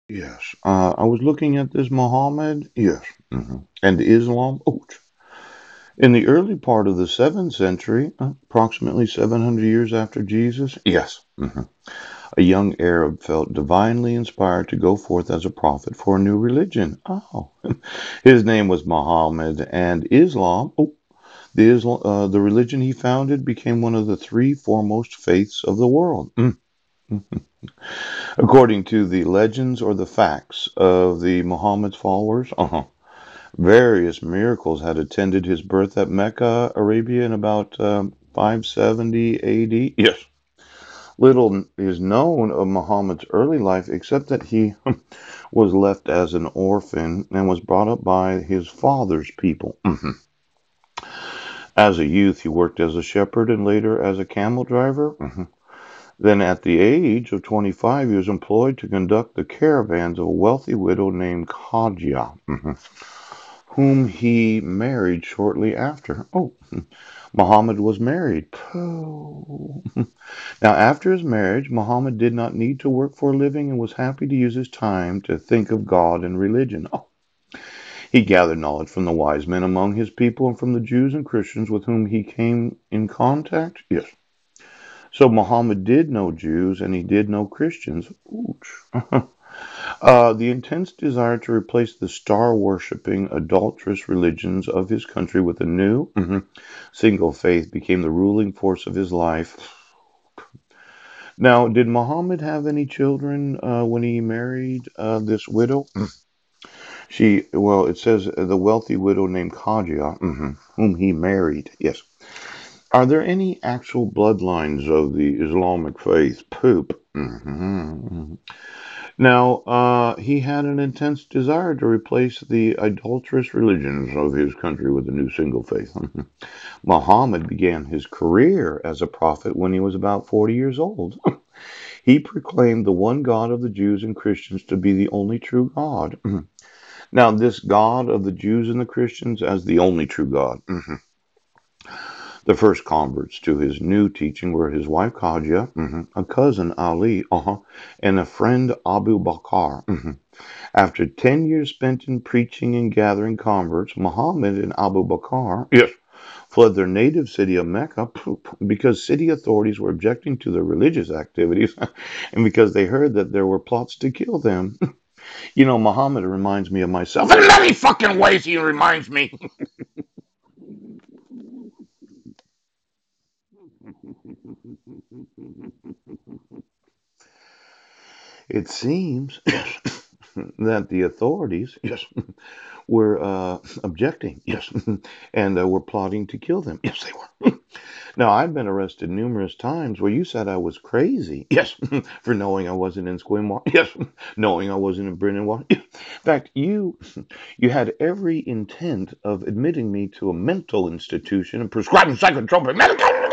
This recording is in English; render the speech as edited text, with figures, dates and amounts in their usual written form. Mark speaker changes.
Speaker 1: Yes. I was looking at this Muhammad. Yes. And Islam. Oh, in the early part of the 7th century, approximately 700 years after Jesus. Yes. A young Arab felt divinely inspired to go forth as a prophet for a new religion. Oh. His name was Muhammad, and Islam. Oh, the religion he founded became one of the three foremost faiths of the world. According to the legends or the facts of the Muhammad's followers, various miracles had attended his birth at Mecca, Arabia, in about 570 AD. Yes. Little is known of Muhammad's early life except that he was left as an orphan and was brought up by his father's people. As a youth, he worked as a shepherd and later as a camel driver. Then, at the age of 25, he was employed to conduct the caravans of a wealthy widow named Khadija, whom he married shortly after. Oh, Muhammad was married. Oh. Now, after his marriage, Muhammad did not need to work for a living and was happy to use his time to think of God and religion. Oh. He gathered knowledge from the wise men among his people and from the Jews and Christians with whom he came in contact. Yes. So Muhammad did know Jews and he did know Christians. Ooch. The intense desire to replace the star worshipping, adulterous religions of his country with a new, single faith became the ruling force of his life. Now, did Muhammad have any children when he married this widow? It says the wealthy widow named Khadija, whom he married. Yes. Are there any actual bloodlines of the Islamic faith? Poop. Now, he had an intense desire to replace the adulterous religions of his country with a new single faith. Muhammad began his career as a prophet when he was about 40 years old. He proclaimed the one God of the Jews and Christians to be the only true God. Now, this God of the Jews and the Christians as the only true God. The first converts to his new teaching were his wife Khadija, a cousin Ali, and a friend Abu Bakr. After 10 years spent in preaching and gathering converts, Muhammad and Abu Bakr, yes, fled their native city of Mecca because city authorities were objecting to their religious activities and because they heard that there were plots to kill them. Muhammad reminds me of myself. In many fucking ways, he reminds me. It seems that the authorities, yes, were objecting, yes, and were plotting to kill them. Yes, they were. Now, I've been arrested numerous times where you said I was crazy. Yes, for knowing I wasn't in Squimwalk. Yes, knowing I wasn't in Brennanwalk. In fact, you had every intent of admitting me to a mental institution and prescribing psychotropic medication.